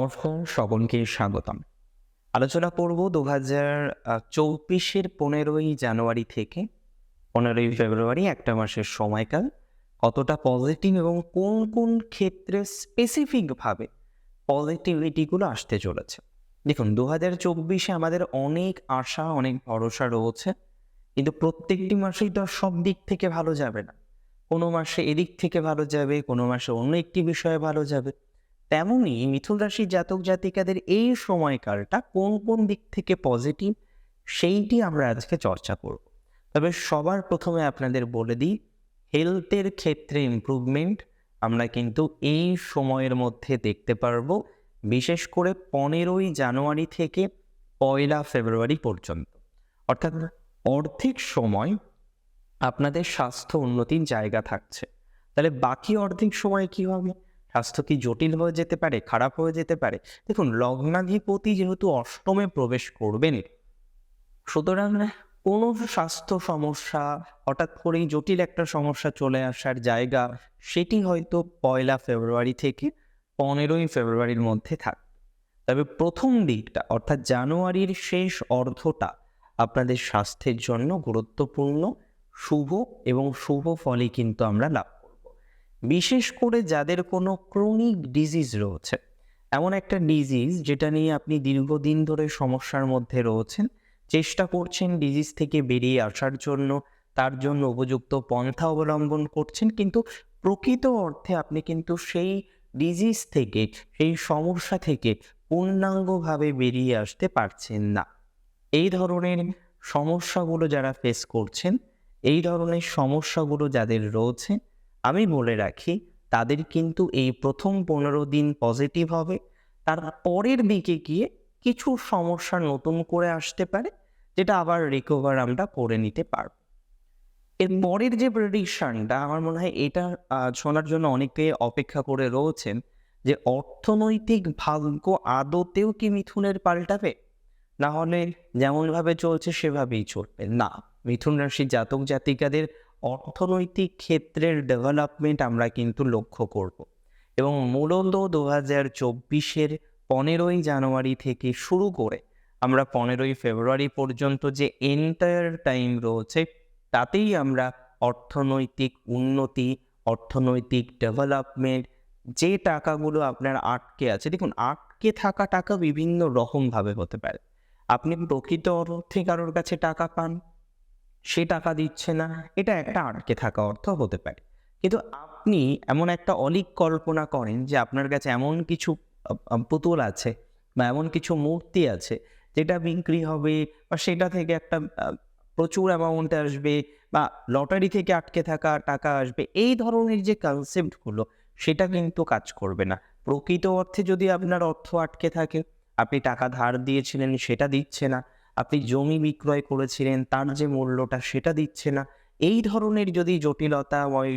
নমস্কার, সকলকে স্বাগতম। আলোচনা করব ২০২৪-এর ১৫ই জানুয়ারি থেকে ১৫ই ফেব্রুয়ারি একটা মাসের সময়কাল কতটা পজিটিভ এবং কোন কোন ক্ষেত্রে স্পেসিফিকভাবে পজিটিভিটিগুলো আসতে চলেছে। দেখুন, ২০২৪-এ আমাদের অনেক আশা, অনেক ভরসা রয়েছে, কিন্তু প্রত্যেকটি মাসেই তো আর সব দিক থেকে ভালো যাবে না। কোনো মাসে এদিক থেকে ভালো যাবে, কোনো মাসে অন্য একটি বিষয়ে ভালো যাবে। তেমনই মিথুন রাশির জাতক জাতিকাদের এই সময়কালটা কোন কোন দিক থেকে পজিটিভ, সেইটি আমরা আজকে চর্চা করব। তবে সবার প্রথমে আপনাদের বলে দিই, হেলথের ক্ষেত্রে ইমপ্রুভমেন্ট আমরা কিন্তু এই সময়ের মধ্যে দেখতে পারবো, বিশেষ করে ১৫ই জানুয়ারি থেকে ১লা ফেব্রুয়ারি পর্যন্ত। অর্থাৎ অর্ধেক সময় আপনাদের স্বাস্থ্য উন্নতির জায়গা থাকছে। তাহলে বাকি অর্ধেক সময় কি হবে? স্বাস্থ্য কি জটিল হয়ে যেতে পারে, খারাপ হয়ে যেতে পারে? দেখুন, লগ্নাধিপতি যেহেতু অষ্টমে প্রবেশ করবেন, সুতরাং কোনো স্বাস্থ্য সমস্যা, হঠাৎ করেই জটিল একটা সমস্যা চলে আসার জায়গা, সেটি হয়তো ১লা ফেব্রুয়ারি থেকে ১৫ই ফেব্রুয়ারির মধ্যে থাকবে। তবে প্রথম দিকটা অর্থাৎ জানুয়ারির শেষ অর্ধটা আপনাদের স্বাস্থ্যের জন্য গুরুত্বপূর্ণ, শুভ এবং শুভ ফলই কিন্তু আমরা লাভ করব। বিশেষ করে যাদের কোনো ক্রনিক ডিজিজ রয়েছে, এমন একটা ডিজিজ যেটা নিয়ে আপনি দীর্ঘদিন ধরে সমস্যার মধ্যে রয়েছেন, চেষ্টা করছেন ডিজিজ থেকে বেরিয়ে আসার জন্য, তার জন্য উপযুক্ত পন্থা অবলম্বন করছেন, কিন্তু প্রকৃত অর্থে আপনি কিন্তু সেই ডিজিজ থেকে, সেই সমস্যা থেকে পূর্ণাঙ্গভাবে বেরিয়ে আসতে পারছেন না। এই ধরনের সমস্যাগুলো যারা ফেস করছেন, এই ধরনের সমস্যাগুলো যাদের রয়েছে, আমি বলে রাখি তাদের কিন্তু এই প্রথম ১৫ দিন পজিটিভ হবে। তার পরের দিকে গিয়ে কিছু সমস্যা নতুন করে আসতে পারে, যেটা আবার রিকভার আমরা করে নিতে পারব। এর পরের যে প্রেডিকশনটা, আমার মনে হয় এটা শোনার জন্য অনেকে অপেক্ষা করে রয়েছেন, যে অর্থনৈতিক ভাগ্য আদতেও কি মিথুনের পাল্টাবে? না হলে যেমনভাবে চলছে সেভাবেই চলবে? না, মিথুন রাশির জাতক জাতিকাদের অর্থনৈতিক ক্ষেত্রের ডেভেলপমেন্ট আমরা কিন্তু লক্ষ্য করব। এবং মূলত ২০২৪-এর ১৫ই জানুয়ারি থেকে শুরু করে আমরা ১৫ই ফেব্রুয়ারি পর্যন্ত যে এন্টায়ার টাইম রয়েছে, তাতেই আমরা অর্থনৈতিক উন্নতি, অর্থনৈতিক ডেভেলপমেন্ট, যে টাকাগুলো আপনার আটকে আছে, দেখুন আটকে থাকা টাকা বিভিন্ন রকমভাবে হতে পারে। আপনি প্রকৃত অর্থে কারোর কাছে টাকা পান, সে টাকা দিচ্ছে না, এটা একটা আটকে থাকা অর্থ হতে পারে। কিন্তু আপনি এমন একটা অলীক কল্পনা করেন যে আপনার কাছে এমন কিছু পুতুল আছে বা এমন কিছু মূর্তি আছে, যেটা বিক্রি হবে বা সেটা থেকে একটা প্রচুর অ্যামাউন্ট আসবে, বা লটারি থেকে আটকে থাকা টাকা আসবে। এই ধরনের যে কনসেপ্টগুলো, সেটা কিন্তু কাজ করবে না। প্রকৃত অর্থে যদি আপনার অর্থ আটকে থাকে, আপনি টাকা ধার দিয়েছিলেন সেটা দিচ্ছে না, আপনি জমি বিক্রয় করেছিলেন তার যে মূল্যটা সেটা দিচ্ছে না, এই ধরনের যদি জটিলতাময়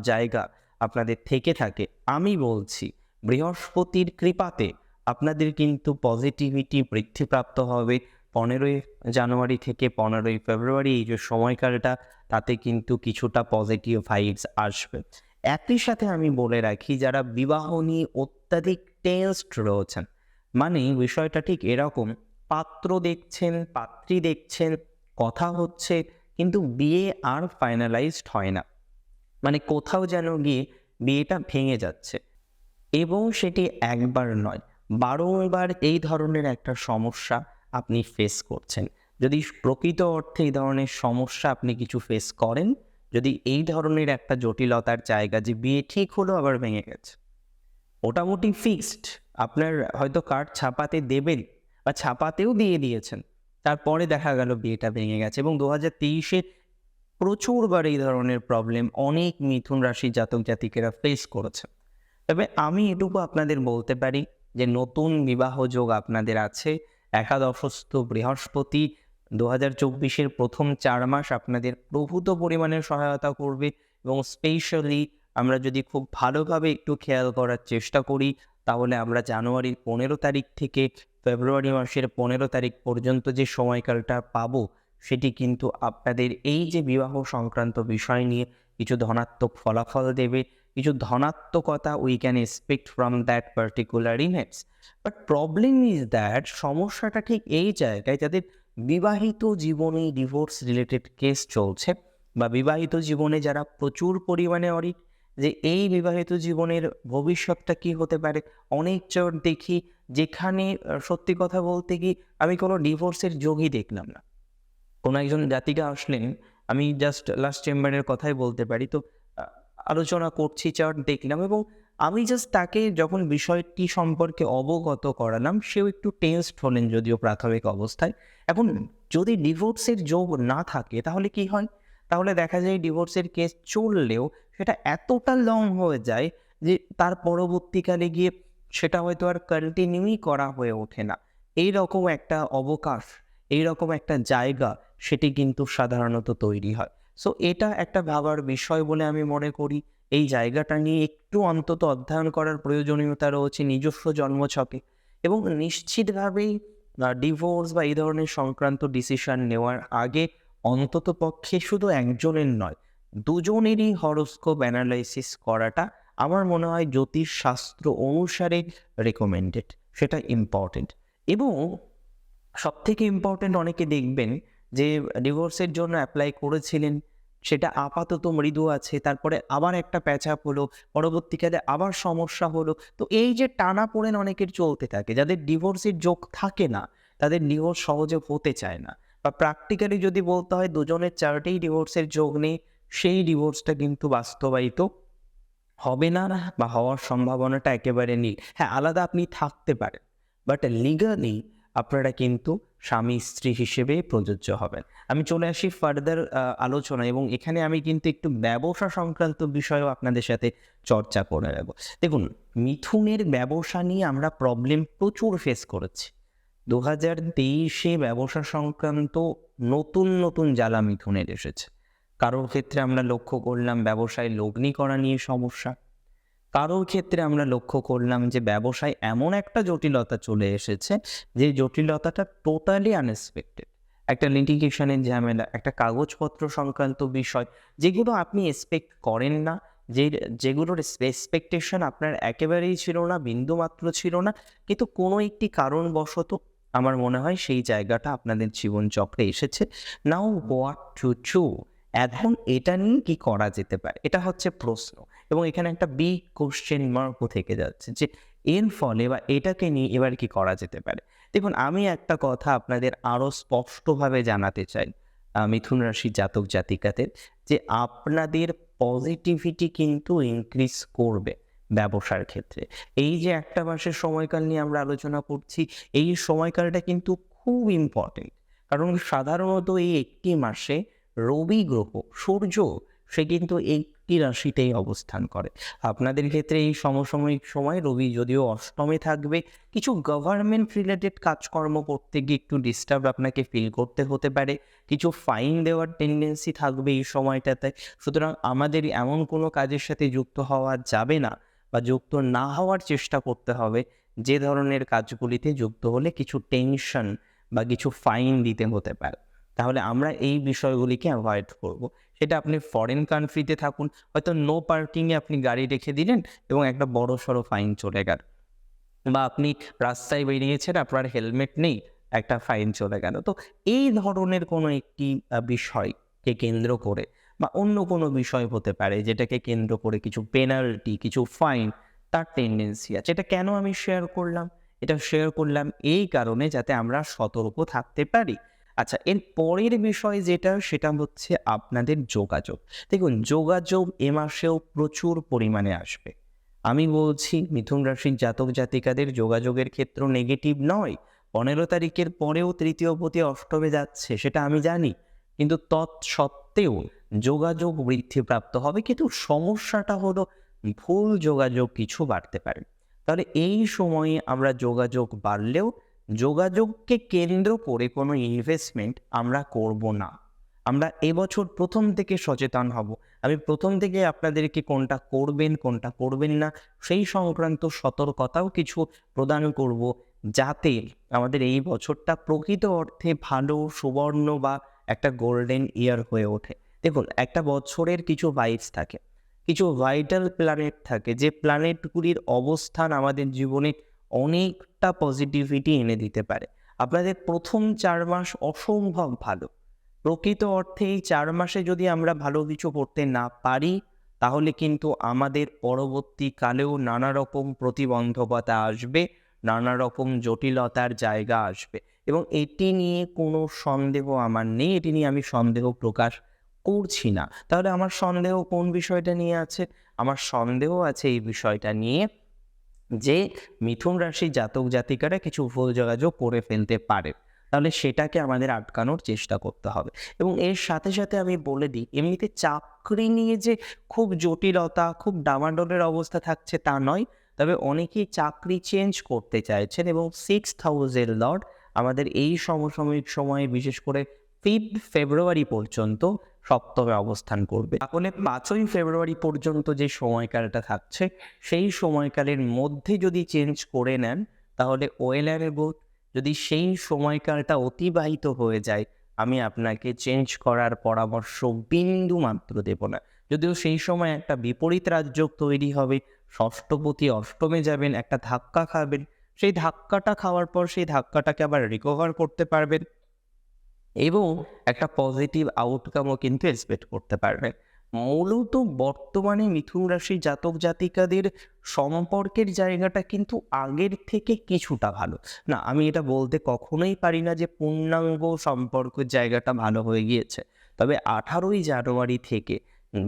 জায়গা আপনাদের থেকে থাকে, আমি বলছি বৃহস্পতির কৃপাতে আপনাদের কিন্তু পজিটিভিটি বৃদ্ধিপ্রাপ্ত হবে। ১৫ই জানুয়ারি থেকে ১৫ই ফেব্রুয়ারি এই যে সময়কালটা, তাতে কিন্তু কিছুটা পজিটিভ ভাইবস আসবে। একই সাথে আমি বলে রাখি, যারা বিবাহ নিয়ে অত্যাধিক টেনসড রয়েছেন, মানে বিষয়টা ঠিক এরকম, পাত্র দেখছেন, পাত্রী দেখছেন, কথা হচ্ছে, কিন্তু বিয়ে আর ফাইনালাইজড হয় না। মানে কোথাও যেন গিয়ে বিয়েটা ভেঙে যাচ্ছে, এবং সেটি একবার নয়, বারংবার এই ধরনের একটা সমস্যা আপনি ফেস করছেন। যদি প্রকৃত অর্থে এই ধরনের সমস্যা আপনি কিছু ফেস করেন, যদি এই ধরনের একটা জটিলতার জায়গা, যে বিয়ে ঠিক হলো আবার ভেঙে গেছে, মোটামুটি ফিক্সড, আপনার হয়তো কার্ড ছাপাতে দেবেন বা ছাপাতেও দিয়ে দিয়েছেন, তারপরে দেখা গেল বিয়েটা ভেঙে গেছে। এবং ২০২৩-এ প্রচুরবার এই ধরনের প্রবলেম অনেক মিথুন রাশি জাতক জাতিকেরা ফেস করেছে। তবে আমি এটুকু আপনাদের বলতে পারি যে নতুন বিবাহ যোগ আপনাদের আছে। একাদশস্থ বৃহস্পতি ২০২৪-এর প্রথম ৪ মাস আপনাদের প্রভূত পরিমাণে সহায়তা করবে, এবং স্পেশালি আমরা যদি খুব ভালোভাবে একটু খেয়াল করার চেষ্টা করি, তাহলে আমরা জানুয়ারির ১৫ তারিখ থেকে ফেব্রুয়ারি মাসের ১৫ তারিখ পর্যন্ত যে সময়কালটা পাবো, সেটি কিন্তু আপনাদের এই যে বিবাহ সংক্রান্ত বিষয় নিয়ে কিছু ধনাত্মক ফলাফল দেবে, কিছু ধনাত্মকতা we can expect from that particular events. But problem is that সমস্যাটা ঠিক এই জায়গায় যাদের বিবাহিত জীবনে ডিভোর্স রিলেটেড কেস চলছে, বা বিবাহিত জীবনে যারা প্রচুর পরিমাণে অরিট, যে এই বিবাহিত জীবনের ভবিষ্যৎটা কি হতে পারে। অনেক চট দেখি যেখানে সত্যি কথা বলতে কি আমি কোনো ডিভোর্সের যোগই দেখলাম না। কোনো একজন জাতিকা আসলেন, আমি জাস্ট লাস্ট চেম্বারের কথাই বলতে পারি, তো আলোচনা করছি, চার্ট দেখলাম, এবং আমি জাস্ট তাকে যখন বিষয়টি সম্পর্কে অবগত করালাম, সেও একটু টেন্সড হলেন যদিও প্রাথমিক অবস্থায়। এখন যদি ডিভোর্সের যোগ না থাকে তাহলে কি হয়? তাহলে দেখা যায় ডিভোর্সের কেস চললেও সেটা এতটা লং হয়ে যায় যে তার পরবর্তীকালে গিয়ে সেটা হয়তো আর কন্টিনিউই করা হয়ে ওঠে না। এইরকম একটা অবকাশ, এইরকম একটা জায়গা সেটি কিন্তু সাধারণত তৈরি হয়। সো এটা একটা ভাবার বিষয় বলে আমি মনে করি। এই জায়গাটা নিয়ে একটু অন্তত অধ্যয়ন করার প্রয়োজনীয়তা রয়েছে নিজস্ব জন্মছকে, এবং নিশ্চিতভাবেই ডিভোর্স বা এই ধরনের সংক্রান্ত ডিসিশন নেওয়ার আগে অন্তত পক্ষে শুধু একজনের নয়, দুজনেরই হরোস্কোপ অ্যানালাইসিস করাটা আমার মনে হয় জ্যোতিষশাস্ত্র অনুসারে রেকমেন্ডেড, সেটা ইম্পর্টেন্ট। এবং সবথেকে ইম্পর্টেন্ট, অনেকে দেখবেন যে ডিভোর্সের জন্য অ্যাপ্লাই করেছিলেন, সেটা আপাতত মৃদু আছে, তারপরে আবার একটা প্যাচআপ হলো, পরবর্তীকালে আবার সমস্যা হলো। তো এই যে টানাপোড়েন অনেকের চলতে থাকে, যাদের ডিভোর্সের যোগ থাকে না, তাদের ডিভোর্স সহজে হতে চায় না, বা প্র্যাকটিক্যালি যদি বলতে হয় দুজনের চার্টেই ডিভোর্সের যোগ নেই, সেই ডিভোর্সটা কিন্তু বাস্তবায়িত হবে না, বা হওয়ার সম্ভাবনাটা একেবারে নেই। হ্যাঁ, আলাদা আপনি থাকতে পারেন, বাট লিগালি আপনারা কিন্তু স্বামী স্ত্রী হিসেবে প্রযোজ্য হবেন। আমি চলে আসি ফার্দার আলোচনা, এবং এখানে আমি কিন্তু একটু ব্যবসা সংক্রান্ত বিষয়েও আপনাদের সাথে চর্চা করে নেব। দেখুন, মিথুনের ব্যবসা নিয়ে আমরা প্রবলেম প্রচুর ফেস করেছি। 2023-এ ব্যবসা সংক্রান্ত নতুন নতুন জ্বালা মিথুনের এসেছে। কারোর ক্ষেত্রে আমরা লক্ষ্য করলাম ব্যবসায় লগ্নি করা নিয়ে সমস্যা, কারোর ক্ষেত্রে আমরা লক্ষ্য করলাম যে ব্যবসায় এমন একটা জটিলতা চলে এসেছে যে জটিলতাটা টোটালি আনএক্সপেক্টেড। একটা লিটিগেশনের ঝামেলা, একটা কাগজপত্র সংক্রান্ত বিষয়, যেগুলো আপনি এক্সপেক্ট করেন না, যেগুলোর এক্সপেকটেশন আপনার একেবারেই ছিল না, বিন্দুমাত্র ছিল না, কিন্তু কোনো একটি কারণবশত আমার মনে হয় সেই জায়গাটা আপনাদের জীবনচক্রে এসেছে। নাও হোয়াট টু ডু, এখন এটা নিয়ে কি করা যেতে পারে, এটা হচ্ছে প্রশ্ন। এবং এখানে একটা বিগ কোশ্চেন মার্কও থেকে যাচ্ছে যে এর ফলে বা এটাকে নিয়ে এবার কি করা যেতে পারে। দেখুন, আমি একটা কথা আপনাদের আরও স্পষ্টভাবে জানাতে চাই, মিথুন রাশি জাতক জাতিকাদের, যে আপনাদের পজিটিভিটি কিন্তু ইনক্রিজ করবে ব্যবসার ক্ষেত্রে। এই যে একটা মাসের সময়কাল নিয়ে আমরা আলোচনা করছি, এই সময়কালটা কিন্তু খুব ইম্পর্টেন্ট। কারণ সাধারণত এই একটি মাসে রবি গ্রহ, সূর্য, সে কিন্তু একটি রাশিতেই অবস্থান করে। আপনাদের ক্ষেত্রে এই সমসাময়িক সময় রবি যদিও অষ্টমে থাকবে, কিছু গভর্নমেন্ট রিলেটেড কাজকর্ম করতে গিয়ে একটু ডিস্টার্ব আপনাকে ফিল করতে হতে পারে, কিছু ফাইন দেওয়ার টেন্ডেন্সি থাকবে এই সময়টাতে। সুতরাং আমাদের এমন কোনো কাজের সাথে যুক্ত হওয়া যাবে না, বা যুক্ত না হওয়ার চেষ্টা করতে হবে যে ধরনের কাজগুলিতে যুক্ত হলে কিছু টেনশন বা কিছু ফাইন দিতে হতে পারে। তাহলে আমরা এই বিষয়গুলিকে অ্যাভয়েড করব। সেটা আপনি ফরেন কান্ট্রিতে থাকুন, হয়তো নো পার্কিংয়ে আপনি গাড়ি রেখে দিলেন এবং একটা বড়সড় ফাইন চলে গেল, বা আপনি রাস্তায় বেরিয়েছেন, আপনার হেলমেট নেই, একটা ফাইন চলে গেল। তো এই ধরনের কোনো একটি বিষয়কে কেন্দ্র করে, বা অন্য কোনো বিষয় হতে পারে যেটাকে কেন্দ্র করে কিছু পেনাল্টি, কিছু ফাইন, তার টেন্ডেন্সি আছে। এটা কেন আমি শেয়ার করলাম? এটা শেয়ার করলাম এই কারণে যাতে আমরা সতর্ক থাকতে পারি। আচ্ছা, এর পরের বিষয় যেটা, সেটা হচ্ছে আপনাদের যোগাযোগ। দেখুন, যোগাযোগ এ মাসেও প্রচুর পরিমাণে আসবে। আমি বলছি মিথুন রাশির জাতক জাতিকাদের যোগাযোগের ক্ষেত্র নেগেটিভ নয়। 15 তারিখের পরেও তৃতীয় পতি অষ্টমে যাচ্ছে, সেটা আমি জানি, কিন্তু তৎসত্ত্বেও যোগাযোগ বৃদ্ধিপ্রাপ্ত হবে। কিন্তু সমস্যাটা হলো ভুল যোগাযোগ কিছু বাড়তে পারে। তাহলে এই সময়ে আমরা যোগাযোগ বাড়লেও যোগাযোগকে কেন্দ্র করে কোনো ইনভেস্টমেন্ট আমরা করব না। আমরা এবছর প্রথম থেকে সচেতন হব। আমি প্রথম থেকে আপনাদেরকে কোনটা করবেন, কোনটা করবেন না, সেই সংক্রান্ত সতর্কতাও কিছু প্রদান করব, যাতে আমাদের এই বছরটা প্রকৃত অর্থে ভালো, সুবর্ণ বা একটা গোল্ডেন ইয়ার হয়ে ওঠে। দেখুন, একটা বছরের কিছু ভাইবস থাকে। কিছু ভাইটাল প্ল্যানেট থাকে, যে প্ল্যানেটগুলির অবস্থান আমাদের জীবনে অনেকটা পজিটিভিটি এনে দিতে পারে। আপনাদের প্রথম 4 মাস অসম্ভব ভালো। প্রকৃত অর্থে এই 4 মাসে যদি আমরা ভালো কিছু করতে না পারি, তাহলে কিন্তু আমাদের পরবর্তীকালেও নানা রকম প্রতিবন্ধকতা আসবে, নানা রকম জটিলতার জায়গা আসবে, এবং এটি নিয়ে কোনো সন্দেহ আমার নেই, এটি নিয়ে আমি সন্দেহ প্রকাশ করছি না। তাহলে আমার সন্দেহ কোন বিষয়টা নিয়ে আছে? আমার সন্দেহ আছে এই বিষয়টা নিয়ে যে মিথুন রাশির জাতক জাতিকারা কিছু ভুল যোগাযোগ করে ফেলতে পারে। তাহলে সেটাকে আমাদের আটকানোর চেষ্টা করতে হবে। এবং এর সাথে সাথে আমি বলে দিই, এমনিতে চাকরি নিয়ে যে খুব জটিলতা, খুব ডামাডোলের অবস্থা থাকছে তা নয়। তবে অনেকেই চাকরি চেঞ্জ করতে চাইছেন, এবং 6th হাউসের লর্ড আমাদের এই সমসাময়িক সময়ে, বিশেষ করে 5th ফেব্রুয়ারি পর্যন্ত সপ্তমে অবস্থান করবে। তাহলে 5ই ফেব্রুয়ারি পর্যন্ত যে সময়কালটা থাকছে, সেই সময়কালের মধ্যে যদি চেঞ্জ করে নেন তাহলে ওয়েল অ্যান্ড গুড। যদি সেই সময়কালটা অতিবাহিত হয়ে যায়, আমি আপনাকে চেঞ্জ করার পরামর্শ বিন্দু মাত্র দেব না। যদিও সেই সময় একটা বিপরীত রাজযোগ তৈরি হবে, ষষ্ঠপতি অষ্টমে যাবেন, একটা ধাক্কা খাবেন। সেই ধাক্কাটা খাওয়ার পর সেই ধাক্কাটাকে আবার রিকভার করতে পারবেন, এবং একটা পজিটিভ আউটকামও কিন্তু এক্সপেক্ট করতে পারবেন। মূলত বর্তমানে মিথুন রাশির জাতক জাতিকাদের সম্পর্কের জায়গাটা কিন্তু আগের থেকে কিছুটা ভালো। না, আমি এটা বলতে কখনোই পারি না যে পূর্ণাঙ্গ সম্পর্কের জায়গাটা ভালো হয়ে গিয়েছে। তবে 18ই জানুয়ারি থেকে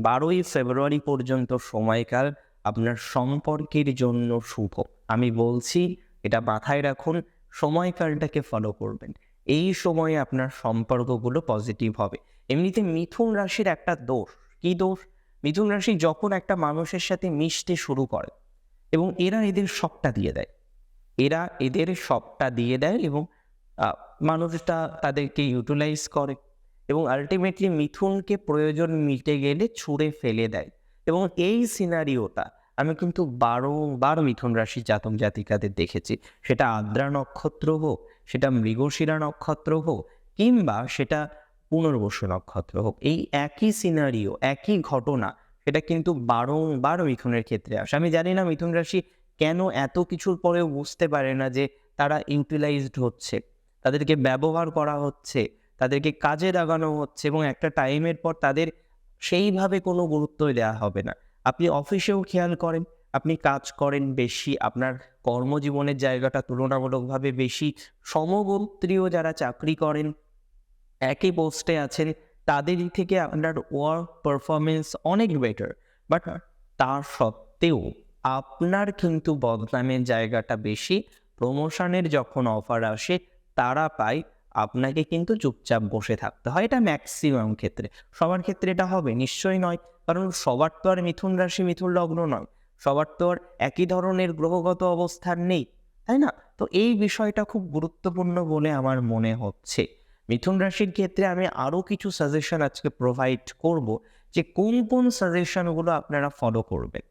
12ই ফেব্রুয়ারি পর্যন্ত সময়কাল আপনার সম্পর্কের জন্য শুভ। আমি বলছি, এটা মাথায় রাখুন, সময়কালটাকে ফলো করবেন। এই সময়ে আপনার সম্পর্কগুলো পজিটিভ হবে। এমনিতে মিথুন রাশির একটা দোষ, কি দোষ? মিথুন রাশি যখন একটা মানুষের সাথে মিশতে শুরু করে, এবং এরা এদের সবটা দিয়ে দেয়, এবং মানুষটা তাদেরকে ইউটিলাইজ করে, এবং আলটিমেটলি মিথুনকে প্রয়োজন মিটে গেলে ছুঁড়ে ফেলে দেয়। এবং এই সিনারিওটা আমি কিন্তু বারংবার মিথুন রাশি জাতক জাতিকাদের দেখেছি। সেটা আদ্রা নক্ষত্র হোক, সেটা মৃগশিরা নক্ষত্র হোক, কিংবা সেটা পুনর্বসু নক্ষত্র হোক, এই একই সিনারিও, একই ঘটনা, সেটা কিন্তু বারংবার মিথুনের ক্ষেত্রে আসে। আমি জানি না মিথুন রাশি কেন এত কিছুর পরেও বুঝতে পারে না যে তারা ইউটিলাইজড হচ্ছে, তাদেরকে ব্যবহার করা হচ্ছে, তাদেরকে কাজে লাগানো হচ্ছে, এবং একটা টাইমের পর তাদের সেইভাবে কোনো গুরুত্বই দেওয়া হবে না। আপনি অফিসেও খেয়াল করেন, আপনি কাজ করেন বেশি, আপনার কর্মজীবনের জায়গাটা তুলনামূলকভাবে বেশি, সমগোত্রীয় যারা চাকরি করেন, একই পোস্টে আছেন, তাদের থেকে আপনার ওয়ার্ক পারফরমেন্স অনেক বেটার। বাট তা সত্ত্বেও আপনার কিন্তু বদনামের জায়গাটা বেশি। প্রমোশনের যখন অফার আসে, তারা পায়, আপনাকে কিন্তু চুপচাপ বসে থাকতে হয়। এটা ম্যাক্সিমাম ক্ষেত্রে। সবার ক্ষেত্রে এটা হবে নিশ্চয়ই নয়, কারণ সবার তো আর মিথুন রাশি মিথুন লগ্ন নয়, সবার তো আর একই ধরনের গ্রহগত অবস্থান নেই, তাই না? তো এই বিষয়টা খুব গুরুত্বপূর্ণ বলে আমার মনে হচ্ছে। মিথুন রাশির ক্ষেত্রে আমি আরও কিছু সাজেশন আজকে প্রোভাইড করব, যে কোন কোন সাজেশনগুলো আপনারা ফলো করবেন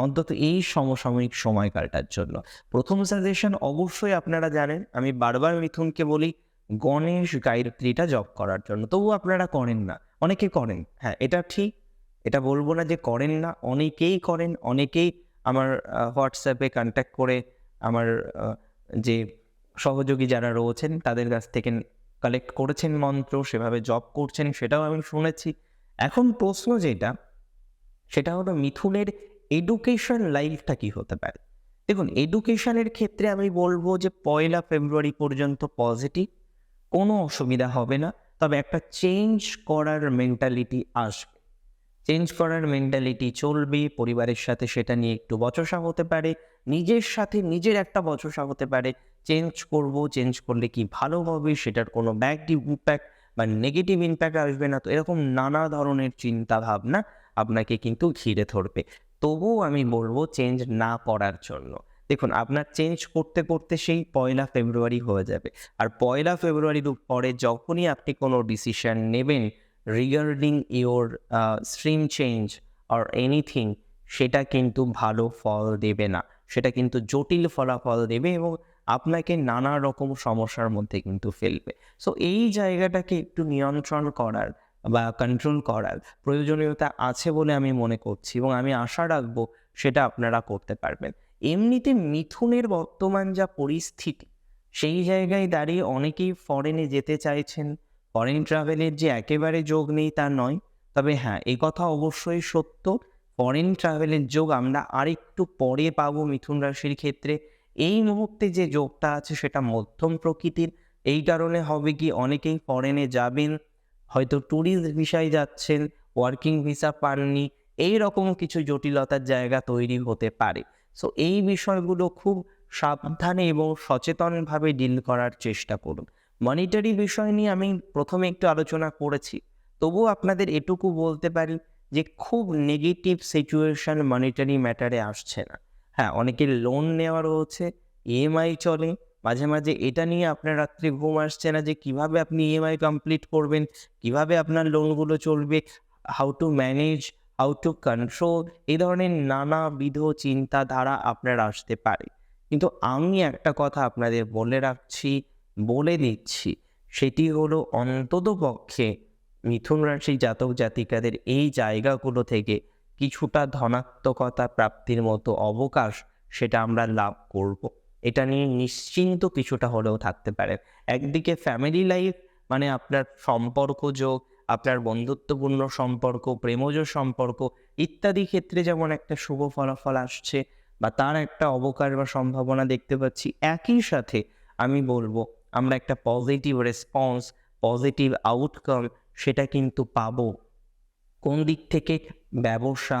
অন্তত এই সমসাময়িক সময়কালটার জন্য। প্রথম সাজেশন, অবশ্যই আপনারা জানেন, আমি বারবার মিথুনকে বলি গণেশ গায়ত্রীটা জপ করার জন্য। তবু আপনারা করেন না, অনেকে করেন, হ্যাঁ এটা ঠিক, এটা বলবো না যে করেন না, অনেকেই করেন। অনেকেই আমার হোয়াটসঅ্যাপে কন্ট্যাক্ট করে আমার যে সহযোগী যারা রয়েছেন তাদের কাছ থেকে কালেক্ট করেছেন মন্ত্র, সেভাবে জপ করছেন, সেটাও আমি শুনেছি। এখন প্রশ্ন যেটা, সেটা হলো মিথুনের এডুকেশন লাইফটা কি হতে পারে। দেখুন, এডুকেশনের ক্ষেত্রে আমি বলবো যে 1 ফেব্রুয়ারি পর্যন্ত পজিটিভ, কোনো অসুবিধা হবে না। তবে একটা চেঞ্জ করার মেন্টালিটি আসবে, চেঞ্জ করার মেন্টালিটি চলবে। পরিবারের সাথে সেটা নিয়ে একটু বচসা হতে পারে, নিজের সাথে নিজের একটা বচসা হতে পারে। চেঞ্জ করব, চেঞ্জ করলে কি ভালো হবে, সেটার কোনো ব্যাড ইম্প্যাক্ট বা নেগেটিভ ইম্প্যাক্ট আসবে না, তো এরকম নানা ধরনের চিন্তা ভাবনা আপনাকে কিন্তু ঘিরে ধরবে। তবুও আমি বলবো চেঞ্জ না করার জন্য। দেখুন, আপনার চেঞ্জ করতে করতে সেই 1 ফেব্রুয়ারি হয়ে যাবে। আর 1 ফেব্রুয়ারির পরে যখনই আপনি কোনো ডিসিশন নেবেন regarding your stream change or anything, সেটা কিন্তু ভালো ফল দেবে না, সেটা কিন্তু জটিল ফলাফল দেবে, এবং আপনাকে নানা রকম সমস্যার মধ্যে কিন্তু ফেলবে। সো এই জায়গাটাকে একটু নিয়ন্ত্রণ করার, বা কন্ট্রোল করার প্রয়োজনীয়তা আছে বলে আমি মনে করছি, এবং আমি আশা রাখবো সেটা আপনারা করতে পারবেন। এমনিতে মিথুনের বর্তমান যা পরিস্থিতি, সেই জায়গায় দাঁড়িয়ে অনেকেই ফরেনে যেতে চাইছেন। ফরেন ট্রাভেলের যে একেবারে যোগ নেই তা নয়, তবে হ্যাঁ, এ কথা অবশ্যই সত্য, ফরেন ট্রাভেলের যোগ আমরা আরেকটু পরে পাবো মিথুন রাশির ক্ষেত্রে। এই মুহূর্তে যে যোগটা আছে সেটা মধ্যম প্রকৃতির। এই কারণে হবে কি, অনেকেই ফরেনে যাবেন, হয়তো ট্যুরিস্ট ভিসায় যাচ্ছেন, ওয়ার্কিং ভিসা পাননি, এইরকম কিছু জটিলতার জায়গা তৈরি হতে পারে। সো এই বিষয়গুলো খুব সাবধানে এবং সচেতনভাবে ডিল করার চেষ্টা করুন। মনিটারি বিষয় নিয়ে আমি প্রথমে একটু আলোচনা করেছি, তবুও আপনাদের এটুকু বলতে পারি যে খুব নেগেটিভ সিচুয়েশন মনিটারি ম্যাটারে আসছে না। হ্যাঁ, অনেকের লোন নেওয়া রয়েছে, ইএমআই চলে, মাঝে মাঝে এটা নিয়ে আপনার রাত্রে ঘুম আসছে না যে কিভাবে আপনি ইএমআই কমপ্লিট করবেন, কিভাবে আপনার লোনগুলো চলবে, how to manage, how to control, এই ধরনের নানাবিধ চিন্তাধারা আপনার আসতে পারে। কিন্তু আমি একটা কথা আপনাদের বলে রাখছি, বলে দিচ্ছি, সেটি হলো অন্ততপক্ষে মিথুন রাশি জাতক জাতিকাদের এই জায়গাগুলো থেকে কিছুটা ধনাত্মকতা প্রাপ্তির মতো অবকাশ সেটা আমরা লাভ করব। এটা নিয়ে নিশ্চিন্ত কিছুটা হলেও থাকতে পারে। একদিকে ফ্যামিলি লাইফ, মানে আপনার সম্পর্ক যোগ, আপনার বন্ধুত্বপূর্ণ সম্পর্ক, প্রেমজ সম্পর্ক ইত্যাদি ক্ষেত্রে যেমন একটা শুভ ফলাফল আসছে বা তার একটা অবকাশ বা সম্ভাবনা দেখতে পাচ্ছি, একই সাথে আমি বলবো আমরা একটা পজিটিভ রেসপন্স, পজিটিভ আউটকাম সেটা কিন্তু পাবো। কোন দিক থেকে? ব্যবসা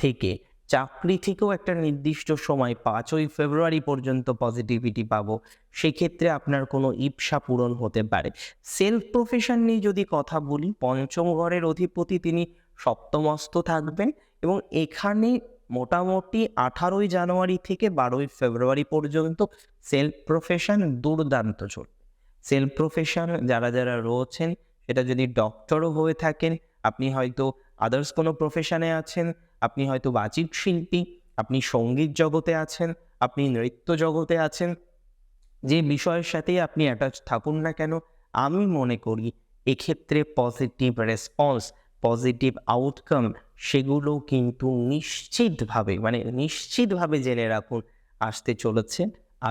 থেকে, চাকরি থেকেও একটা নির্দিষ্ট সময় 5ই ফেব্রুয়ারি পর্যন্ত পজিটিভিটি পাবো। সেক্ষেত্রে আপনার কোনো ইপ্সা পূরণ হতে পারে। সেলফ প্রফেশন নিয়ে যদি কথা বলি, পঞ্চম ঘরের অধিপতি তিনি সপ্তমস্থ থাকবেন, এবং এখানে মোটামুটি 18ই জানুয়ারি থেকে 12ই ফেব্রুয়ারি পর্যন্ত সেলফ প্রফেশন দুর্দান্ত চলবে। সেলফ প্রফেশন যারা যারা রয়েছেন, সেটা যদি ডক্টরও হয়ে থাকেন, আপনি হয়তো আদার্স কোনো প্রফেশনে আছেন, আপনি হয়তো বাচিক শিল্পী, আপনি সঙ্গীত জগতে আছেন, আপনি নৃত্য জগতে আছেন, যে বিষয়ের সাথেই আপনি অ্যাটাচ থাকুন না কেন, আমি মনে করি এক্ষেত্রে পজিটিভ রেসপন্স, পজিটিভ আউটকাম সেগুলো কিন্তু নিশ্চিতভাবে জেনে রাখুন আসতে চলেছে,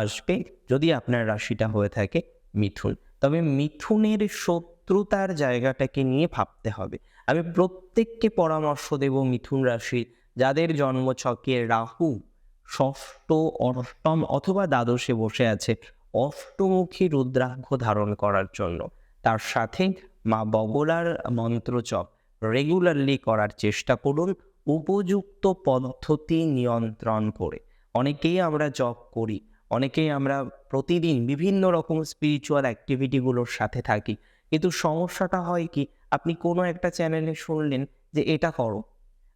আসবে, যদি আপনার রাশিটা হয়ে থাকে মিথুন। তবে মিথুনের শত্রুতার জায়গাটাকে নিয়ে ভাবতে হবে। আমি প্রত্যেককে পরামর্শ দেব মিথুন রাশির যাদের জন্মছকে রাহু ষষ্ঠ, অষ্টম অথবা দ্বাদশে বসে আছে, অষ্টমুখী রুদ্রাক্ষ ধারণ করার জন্য। তার সাথে মা বগলার মন্ত্রজপ রেগুলারলি করার চেষ্টা করুন, উপযুক্ত পদ্ধতি নিয়ন্ত্রণ করে। অনেকেই আমরা জপ করি, অনেকেই আমরা প্রতিদিন বিভিন্ন রকম স্পিরিচুয়াল অ্যাক্টিভিটিগুলোর সাথে থাকি, কিন্তু সমস্যাটা হয় কি, আপনি কোনো একটা চ্যানেলে শুনলেন যে এটা করো,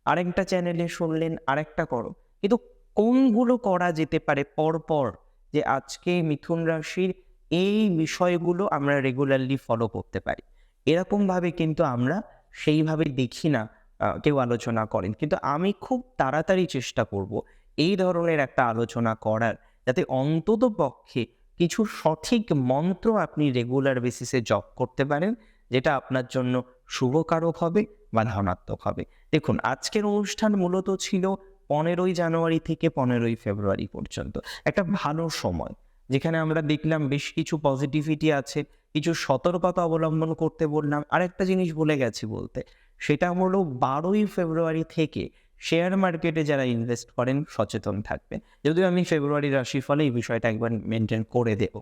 আরেকটা চ্যানেলে শুনলেন আরেকটা করো, কিন্তু কোনগুলো করা যেতে পারে পরপর, যে আজকে মিথুন রাশির এই বিষয়গুলো আমরা রেগুলারলি ফলো করতে পারি, এরকমভাবে কিন্তু আমরা সেইভাবে দেখি না কেউ আলোচনা করেন। কিন্তু আমি খুব তাড়াতাড়ি চেষ্টা করব এই ধরনের একটা আলোচনা করার, যাতে অন্তত পক্ষে কিছু সঠিক মন্ত্র আপনি রেগুলার বেসিসে জপ করতে পারেন, যেটা আপনার জন্য শুভকারক হবে বা ধনাত্মক হবে। দেখুন, আজকের অনুষ্ঠান মূলত ছিল 15ই জানুয়ারি থেকে 15ই ফেব্রুয়ারি পর্যন্ত, একটা ভালো সময়, যেখানে আমরা দেখলাম বেশ কিছু পজিটিভিটি আছে, কিছু সতর্কতা অবলম্বন করতে বললাম। আরেকটা জিনিস ভুলে গেছি বলতে, সেটা হলো 12ই ফেব্রুয়ারি থেকে শেয়ার মার্কেটে যারা ইনভেস্ট করেন সচেতন থাকবেন। যদিও আমি ফেব্রুয়ারি রাশিফলে এই বিষয়টা একবার মেনটেন করে দেব।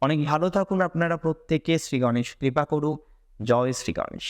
অনেক ভালো থাকুন আপনারা প্রত্যেকে। শ্রী গণেশ কৃপা করুক। জয় শ্রী গণেশ।